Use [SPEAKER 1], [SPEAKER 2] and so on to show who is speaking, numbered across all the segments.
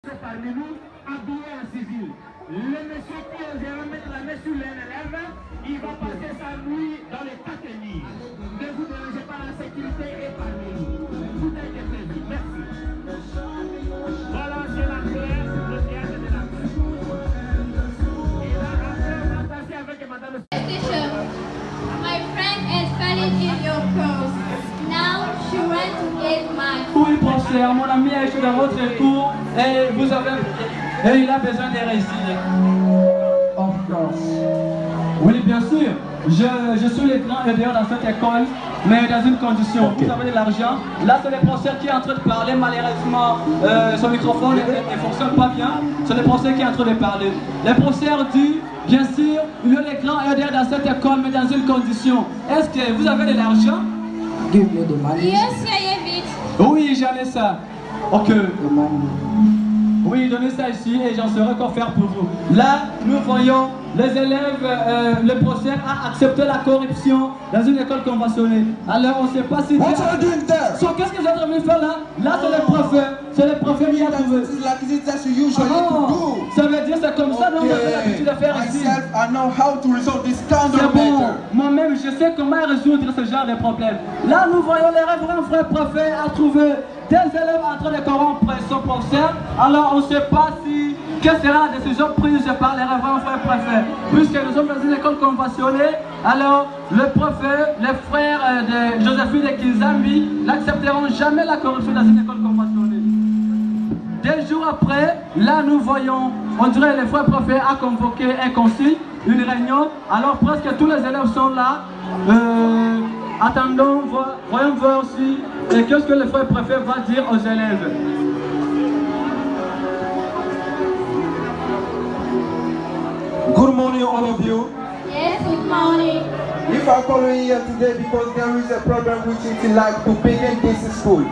[SPEAKER 1] Parmi nous, habillé en civil. Le monsieur qui osera mettre la main sur l'un élève, il va passer sa nuit dans les caténies. Ne vous dérangez pas, la sécurité est parmi nous. Tout a été prévu. Merci. Voilà, c'est la claire, le théâtre de la paix. Et là, après, on va passer avec madame.
[SPEAKER 2] Teacher, my friend has fallen in your course. Now she wants to get mine.
[SPEAKER 3] Oui, professeur, mon ami a échoué dans votre cours et vous avez... Et il a besoin de réussir. Of course. Oui, bien sûr. Je suis le grand aideur dans cette école, mais dans une condition. Okay. Vous avez de l'argent. Là, c'est le professeur qui est en train de parler. Malheureusement, son microphone ne fonctionne pas bien. C'est le professeur qui est en train de parler. Le professeur dit, bien sûr, il y a le grand aideur dans cette école, mais dans une condition. Est-ce que vous avez de l'argent?
[SPEAKER 2] Yes, I have it.
[SPEAKER 3] Oui, j'en ai ça. Ok. Oui, donnez ça ici et j'en serai encore faire pour vous. Là, nous voyons les élèves, le professeur a accepté la corruption dans une école conventionnelle. Alors, on ne sait pas si...
[SPEAKER 4] What are you doing there?
[SPEAKER 3] So, qu'est-ce que vous êtes en train de faire là? Là, c'est le professeur. C'est le professeur qui a trouvé.
[SPEAKER 4] That's usually to do.
[SPEAKER 3] Ça veut dire c'est comme ça, donc on a l'habitude de faire ici.
[SPEAKER 4] Myself, I know how to resolve this kind
[SPEAKER 3] C'est
[SPEAKER 4] of
[SPEAKER 3] bon.
[SPEAKER 4] matter.
[SPEAKER 3] Moi-même, je sais comment résoudre ce genre de problème. Là, nous voyons les révérends frères prophètes à trouver des élèves en train de corrompre son professeur. Alors, on ne sait pas si quelle sera la décision prise par les révérends frères prophètes. Puisque nous sommes dans une école conventionnelle, alors le prophète, les frères de Joséphine et Kinzambi n'accepteront jamais la corruption dans une école conventionnelle. Des jours après, là nous voyons, on dirait le frère prophète a convoqué un concile, une réunion. Alors presque tous les élèves sont là. Attendons, voyons voir aussi qu'est-ce que le frère préfet va dire aux élèves.
[SPEAKER 4] Good morning, all of you.
[SPEAKER 2] Yes, good morning.
[SPEAKER 4] If I call you here today because there is a problem which is like to begin this school.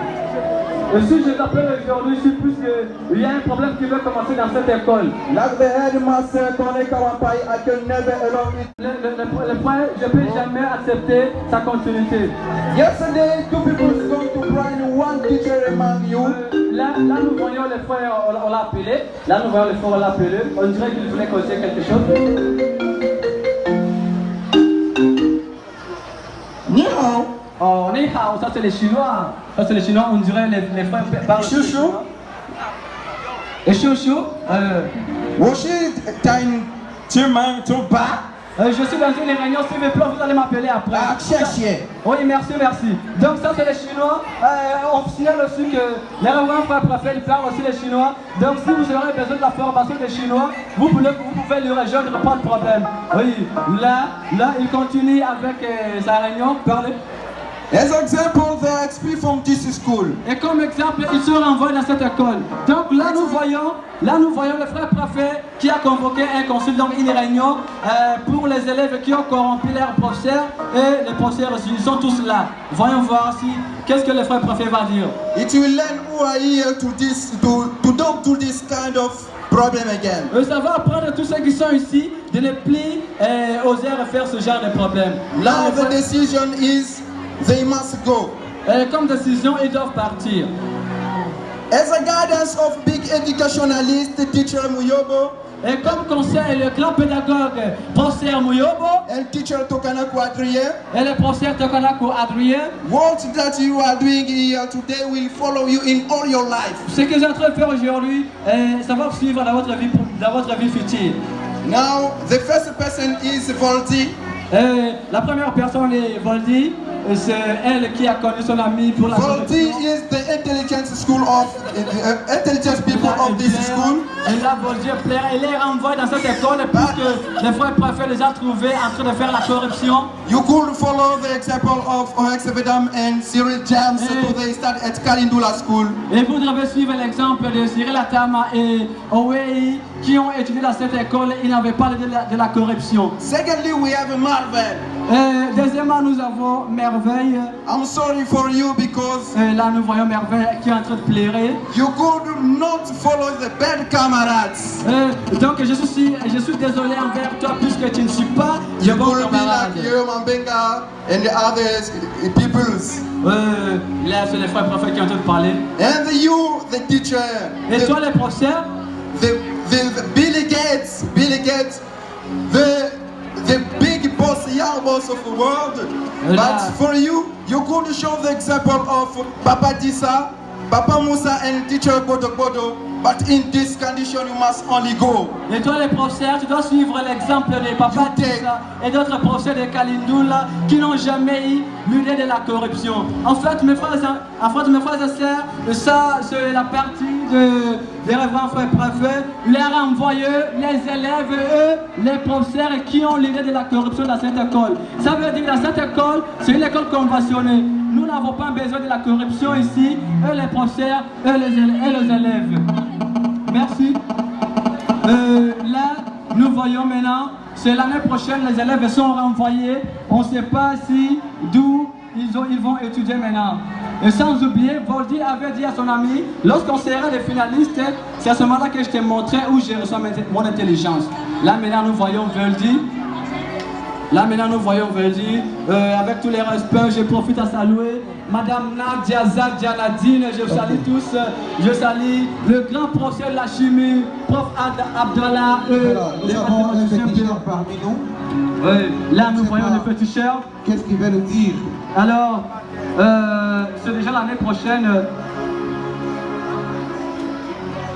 [SPEAKER 3] Et si je t'appelle aujourd'hui, c'est puisqu'il y a un problème qui veut commencer dans cette école.
[SPEAKER 4] Like the headmaster, Tony Kawapai, I can never allow it.
[SPEAKER 3] Le frère, je ne peux jamais accepter sa continuité.
[SPEAKER 4] Yesterday, two people is going to bring one teacher among you.
[SPEAKER 3] Là, nous voyons le frère, on l'a appelé. Là, nous voyons le frère, on l'a appelé. On dirait qu'il voulait conseiller quelque chose.
[SPEAKER 4] Ni hao.
[SPEAKER 3] Oh, ni hao, ça c'est les Chinois. Ça c'est les Chinois, on dirait les frères parlent.
[SPEAKER 4] Chouchou.
[SPEAKER 3] Et chouchou.
[SPEAKER 4] Woshi time Timang to ba.
[SPEAKER 3] Je suis dans une réunion, s'il vous plaît, vous allez m'appeler après.
[SPEAKER 4] Ah, chercher.
[SPEAKER 3] Oui, merci, merci. Donc ça c'est les Chinois. On signale aussi que les révérends frères prophètes parlent aussi les Chinois. Donc si vous aurez besoin de la formation des Chinois, vous pouvez les rejoindre, pas de problème. Oui, là, il continue avec sa réunion, parler.
[SPEAKER 4] As example, the XP from this school.
[SPEAKER 3] Et comme exemple, il se renvoie dans cette école. Donc là nous voyons le frère prophète qui a convoqué un concile, donc une réunion pour les élèves qui ont corrompu leurs professeurs et les professeurs aussi, ils sont tous là. Voyons voir si qu'est-ce que le frère prophète va dire.
[SPEAKER 4] It will learn who are here to don't do this kind of problem again.
[SPEAKER 3] Ça va apprendre à tous ceux qui sont ici de ne plus oser faire ce genre de problème.
[SPEAKER 4] Now the decision is they must go.
[SPEAKER 3] Comme décision, ils doivent partir.
[SPEAKER 4] As a guidance of big educationalist, teacher Muyobo,
[SPEAKER 3] et comme conseil, le grand pédagogue, professeur Muyobo,
[SPEAKER 4] and teacher Tokanako Adrien,
[SPEAKER 3] et le professeur Tokanako Adrien,
[SPEAKER 4] what that you are doing here today will follow you in all your life.
[SPEAKER 3] Ce que j'ai en train de faire aujourd'hui, ça va vous suivre dans votre vie future.
[SPEAKER 4] Now, the first person is Voldi.
[SPEAKER 3] La première personne est Voldi. C'est elle qui a connu son ami pour la
[SPEAKER 4] Voldi is the intelligence school of intelligence people of this school.
[SPEAKER 3] Et là, Voldi elle est renvoyée dans cette école puisque les frères prophètes les a trouvés en train de faire la corruption.
[SPEAKER 4] You could follow the example of Oexevedam and Cyril James, so they start at Kalindula School.
[SPEAKER 3] Et vous devez suivre l'exemple de Cyril Atama et Owei qui ont étudié dans cette école, ils n'avaient pas de la corruption.
[SPEAKER 4] Secondly, we have Marvel.
[SPEAKER 3] Deuxièmement, nous avons Merveille. Merveille.
[SPEAKER 4] I'm sorry for you because
[SPEAKER 3] Et là, nous voyons Merveille qui est en train de pleurer.
[SPEAKER 4] you could not follow the bad comrades.
[SPEAKER 3] Donc, je suis désolé envers toi puisque tu ne suis pas
[SPEAKER 4] You
[SPEAKER 3] de bon
[SPEAKER 4] could be
[SPEAKER 3] camarade.
[SPEAKER 4] like you, Mambenga, and the others peoples.
[SPEAKER 3] Là, c'est les frères prophètes qui sont en train de parler.
[SPEAKER 4] And you, the teacher,
[SPEAKER 3] Et toi, les professeurs,
[SPEAKER 4] the Billy Gates, the big boss, young boss of the world. But for you, you could show the example of Papa Disa, Papa Musa, and teacher Bodo Bodo. But in this condition, you must only go.
[SPEAKER 3] et toi, les professeurs, tu dois suivre l'exemple de Papa Tissa et d'autres professeurs de Kalindoula qui n'ont jamais eu l'idée de la corruption. En fait, mes frères et sœurs, ça, c'est la partie des révérends frères préfets, les envoyés, les élèves, eux, les professeurs qui ont l'idée de la corruption dans cette école. Ça veut dire que dans cette école, c'est une école conventionnée. Nous n'avons pas besoin de la corruption ici, eux les professeurs, eux les élèves. Merci. Là, nous voyons maintenant, c'est l'année prochaine, les élèves sont renvoyés. On ne sait pas d'où ils vont étudier maintenant. Et sans oublier, Voldy avait dit à son ami, lorsqu'on sera les finalistes, c'est à ce moment-là que je t'ai montré où j'ai reçu mon intelligence. Là maintenant, nous voyons Voldy. Avec tous les respects, je profite à saluer Madame Nadia Nadine, je salue tous, je salue le grand professeur de la chimie, Prof Abdallah,
[SPEAKER 5] Nous avons un féticheur parmi nous.
[SPEAKER 3] Oui, là nous voyons le féticheur.
[SPEAKER 5] Qu'est-ce qu'il va nous dire?
[SPEAKER 3] Alors, c'est déjà l'année prochaine.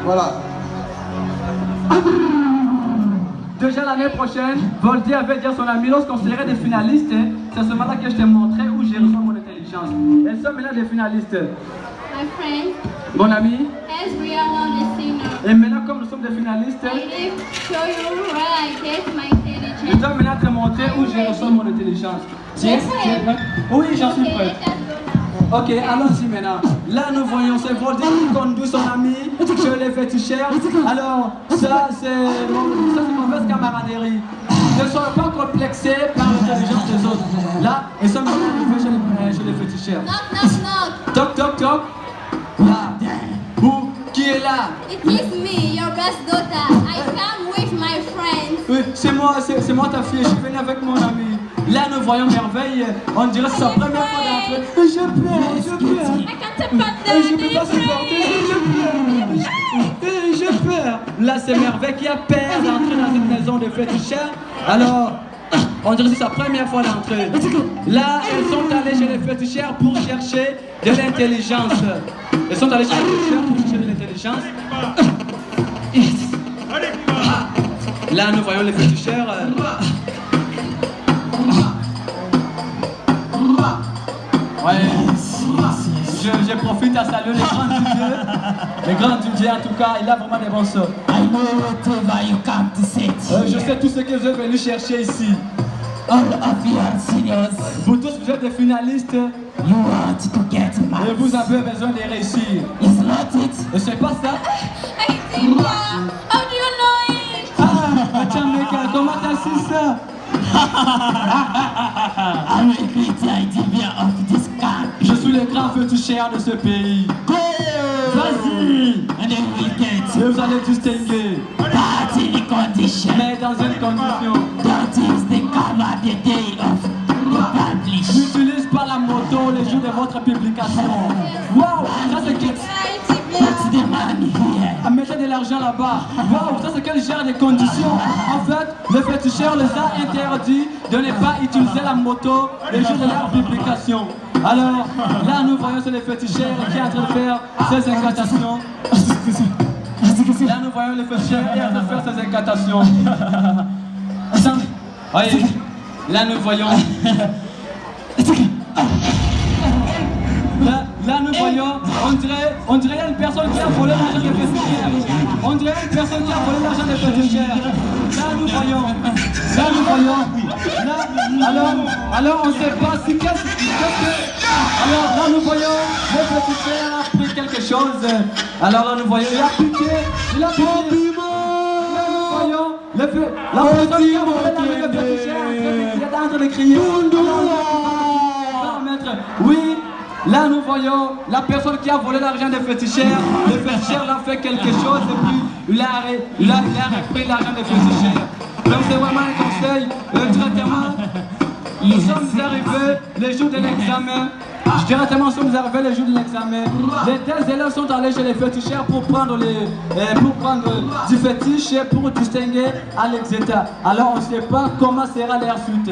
[SPEAKER 5] Voilà.
[SPEAKER 3] Déjà l'année prochaine, Voldy avait dit à son ami, lorsqu'on serait des finalistes, c'est à ce moment-là que je t'ai montré où j'ai reçu mon intelligence. Elles sont maintenant des finalistes.
[SPEAKER 2] My friend,
[SPEAKER 3] Mon ami,
[SPEAKER 2] as we are now the singer,
[SPEAKER 3] et maintenant comme nous sommes des finalistes,
[SPEAKER 2] I will show you where I get my
[SPEAKER 3] je
[SPEAKER 2] intelligence.
[SPEAKER 3] dois maintenant te montrer où j'ai reçu mon intelligence. Tu es prêt? Oui, j'en suis
[SPEAKER 2] Okay,
[SPEAKER 3] prêt.
[SPEAKER 2] let us go now.
[SPEAKER 3] Ok, allons-y maintenant. Là, nous voyons ce Voldy qui conduit son ami chez les féticheurs. Alors, ça, c'est mauvaise camaraderie. Ne sois pas complexé par l'intelligence des autres. Là, ils sont maintenant arrivés chez les féticheurs.
[SPEAKER 2] Knock, knock, knock.
[SPEAKER 3] Toc, toc, toc. Là. Où? Qui est là?
[SPEAKER 2] It is me, your best daughter. I come with my friends.
[SPEAKER 3] Oui, c'est moi ta fille, je suis venu avec mon ami. Là, nous voyons Merveille, on dirait que c'est sa première fois d'entrer. Je pleure.
[SPEAKER 2] I can't put
[SPEAKER 3] Je peux pas supporter, je pleure. Là, c'est Merveille qui a peur d'entrer dans une maison de féticheurs. Alors, on dirait que c'est sa première fois d'entrer. Là, elles sont allées chez les féticheurs pour chercher de l'intelligence. Elles sont allées chez les féticheurs pour chercher de l'intelligence. Là, nous voyons les féticheurs. Ouais. Je profite à saluer les grands DJ. Les grands DJ, en tout cas, il a vraiment des bons sons.
[SPEAKER 6] I know whatever you come to say.
[SPEAKER 3] Je sais tout ce que vous êtes venu chercher ici.
[SPEAKER 6] All of you are seniors.
[SPEAKER 3] Vous tous, vous êtes des finalistes
[SPEAKER 6] You want to get
[SPEAKER 3] et
[SPEAKER 6] married.
[SPEAKER 3] vous avez besoin de réussir.
[SPEAKER 6] Is not it?
[SPEAKER 3] Et c'est pas ça?
[SPEAKER 2] I think, how do you know it?
[SPEAKER 3] Ah, tiens, mec, comment t'as su ça?
[SPEAKER 6] I will create the idea of this camp.
[SPEAKER 3] Je suis le grand féticheur de ce pays. Vas-y!
[SPEAKER 6] And then we get
[SPEAKER 3] Et vous allez distinguer.
[SPEAKER 6] but in the condition.
[SPEAKER 3] Mais dans une condition.
[SPEAKER 6] That is the cover the day of the publish.
[SPEAKER 3] N'utilise pas la moto les jours de votre publication. Waouh! Ça c'est quel...
[SPEAKER 6] Put the money here.
[SPEAKER 3] À mettre de l'argent là-bas. Waouh, ça c'est quel genre de conditions. En fait, le féticheur les a interdit de ne pas utiliser la moto les jours de leur publication. Alors, là nous voyons c'est les féticheurs qui sont en train de faire ces incantations. Là nous voyons les féticheurs qui sont en train de faire ces incantations. Voyez, là nous voyons... Là nous voyons, on dirait une personne qui a volé l'argent des féticheurs. On dirait une personne qui a volé l'argent des féticheurs. Là nous voyons. Alors on ne sait pas si qu'est-ce que... Alors là nous voyons, le féticheur a pris quelque chose. Alors là nous voyons, il a piqué. Là nous voyons, la personne qui a volé l'argent des féticheurs est en train de crier. Oui, là nous voyons la personne qui a volé l'argent des féticheurs. Le féticheur a fait quelque chose et puis il a repris l'argent des féticheurs. Donc c'est vraiment un conseil, directement. Nous sommes arrivés les jours de l'examen. Directement, nous sommes arrivés les jours de l'examen. Les deux élèves sont allés chez les féticheurs pour prendre du fétiche pour distinguer à l'exéta. Alors on ne sait pas comment sera leur suite.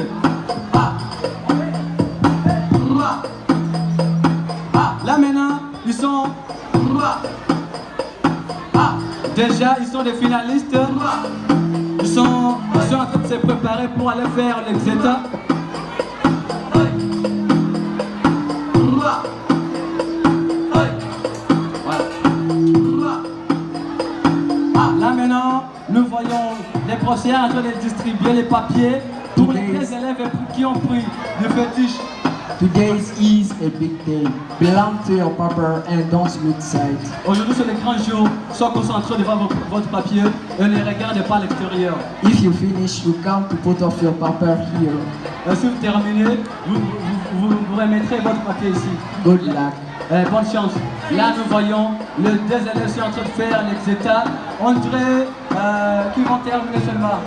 [SPEAKER 3] Là maintenant, ils sont déjà ils sont des finalistes. Ils sont en train de se préparer pour aller faire l'exéta. Là maintenant, nous voyons les professeurs en train de distribuer les papiers pour les 13 élèves qui ont pris le fétiche.
[SPEAKER 5] Today is a big day. Belong to your paper and don't lose sight.
[SPEAKER 3] Aujourd'hui c'est le grand jour, soyez concentrés devant votre papier et ne regardez pas à l'extérieur.
[SPEAKER 5] If you finish, you come to put off your paper here.
[SPEAKER 3] Si vous terminez, vous remettrez votre papier ici.
[SPEAKER 5] Good luck.
[SPEAKER 3] Bonne chance. Là nous voyons les deux élèves sont en train de faire l'exéta. On dirait qu'ils vont terminer seulement.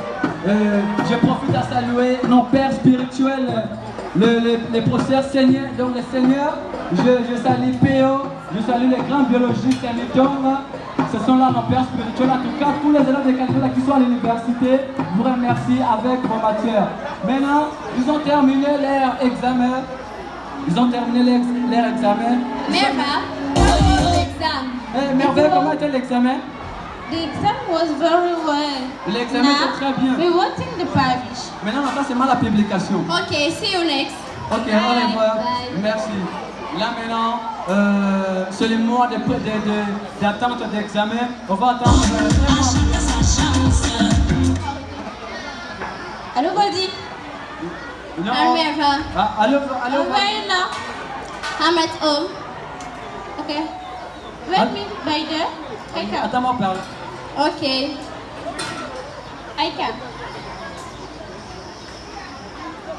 [SPEAKER 3] Je profite à saluer nos pères spirituels, les professeurs seigneurs, donc les seigneurs. Je salue P.O., je salue les grands biologistes Hamilton. Ce sont là nos pères spirituels. En tout cas, tous les élèves de Canada qui sont à l'université, vous remercie avec vos matières. Maintenant, ils ont terminé leur examen. Leur examen.
[SPEAKER 2] Merva, how was the exam?
[SPEAKER 3] Merveille, comment était l'examen?
[SPEAKER 2] The exam was very well.
[SPEAKER 3] L'examen était très bien.
[SPEAKER 2] We're watching the parish.
[SPEAKER 3] Maintenant, on passe seulement la publication.
[SPEAKER 2] Okay, see you next.
[SPEAKER 3] Ok,
[SPEAKER 2] Bye,
[SPEAKER 3] au revoir.
[SPEAKER 2] bye.
[SPEAKER 3] Merci. Là maintenant, c'est le mois d'attente d'examen. On va attendre un mois.
[SPEAKER 2] Allô, Goldie?
[SPEAKER 3] Non.
[SPEAKER 2] I'm Merva.
[SPEAKER 3] Allô.
[SPEAKER 2] Where are you now? I'm at home. Okay. Wait me by there. I come.
[SPEAKER 3] Attends-moi parler.
[SPEAKER 2] Okay. I come.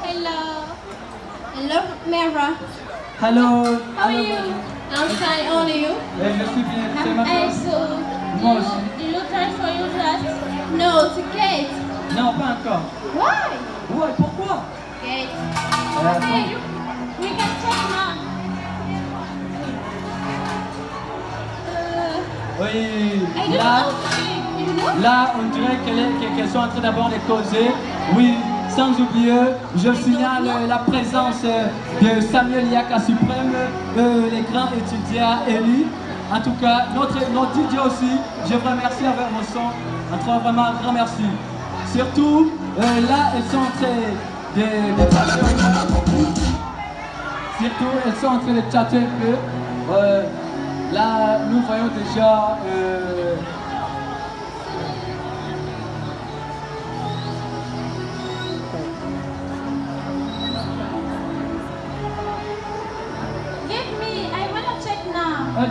[SPEAKER 2] Hello. Hello, Merva.
[SPEAKER 3] Hello.
[SPEAKER 2] How are you? I'm fine. How are you?
[SPEAKER 3] Je suis bien. C'est ma
[SPEAKER 2] I'm
[SPEAKER 3] place.
[SPEAKER 2] also.
[SPEAKER 3] Moi aussi.
[SPEAKER 2] Did you try for your class? No, to Kate.
[SPEAKER 3] Non, pas encore.
[SPEAKER 2] Why?
[SPEAKER 3] Ouais, pourquoi?
[SPEAKER 2] Kate. Okay, we can check now.
[SPEAKER 3] Oui.
[SPEAKER 2] I don't
[SPEAKER 3] Là,
[SPEAKER 2] know. You know?
[SPEAKER 3] là, on dirait qu'elles sont en train d'abord de causer. Oui. Sans oublier, je signale la présence de Samuel Yaka Suprême, les grands étudiants élus. En tout cas, notre DJ aussi, je vous remercie avec vos sons. En tout cas, vraiment un grand merci. Surtout, là, elles sont en train de surtout, elles sont en train de chatter un peu. Là, nous voyons déjà...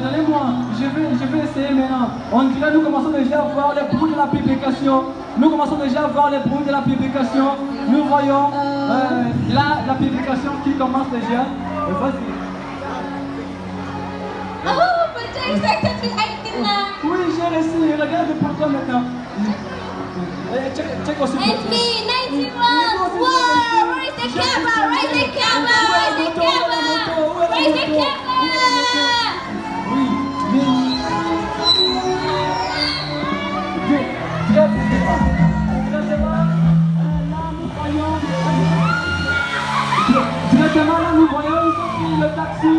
[SPEAKER 3] Donnez-moi, je vais essayer maintenant. On dirait nous commençons déjà à voir les bruits de la publication. Nous commençons déjà à voir les bruits de la publication. Nous voyons là la publication qui commence déjà. Vas-y.
[SPEAKER 2] Oh, but I expected I didn't.
[SPEAKER 3] Oui, j'ai réussi. Regarde pour toi maintenant. Check aussi.
[SPEAKER 2] It's me, 91. Whoa, where is the camera? Where is the camera? Where is the camera? Where is the camera?
[SPEAKER 3] Oui, mais... Très directement là nous voyons ils ont pris le taxi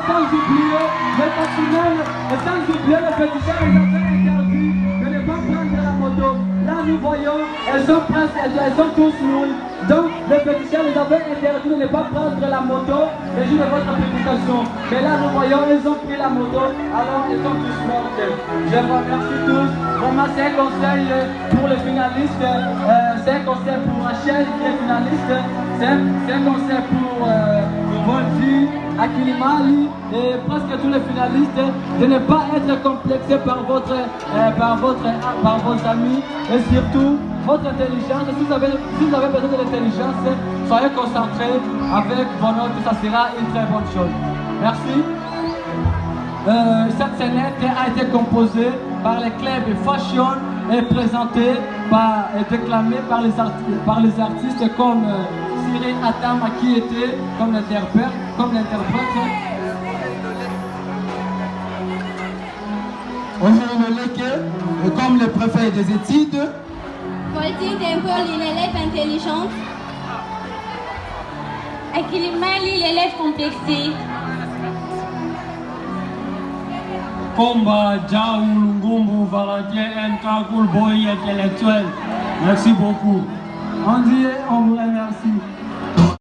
[SPEAKER 3] sans oublier le taximène et sans oublier le féticheur les avait interdit de ne pas prendre la moto. Là nous voyons elles sont presque, elles sont tous mouillées. Donc le féticheur les avait interdit de ne pas prendre la moto le jour de votre publication. Mais là nous voyons ils ont pris la moto alors ils sont tous morts. Je vous remercie tous. Vraiment c'est un conseil pour les finalistes, c'est un conseil pour Rachel qui est finaliste, c'est un conseil pour Volti, Akilimali et presque tous les finalistes de ne pas être complexés par vos amis et surtout votre intelligence. Si vous avez besoin de l'intelligence, soyez concentrés avec vos notes, ça sera une très bonne chose. Merci. Cette scénette a été composée par les clubs Fashion et présentée et déclamée par les artistes comme Cyril Atama qui était comme l'interprète.
[SPEAKER 5] Comme le préfet des études.
[SPEAKER 2] Volti Denvol, l'élève intelligente. Akilimali, l'élève complexé.
[SPEAKER 1] Combat, Jaoul, Ngumbu, Valentin, Nkakul, Boy intellectuel. Merci beaucoup.
[SPEAKER 3] On dit et on vous remercie.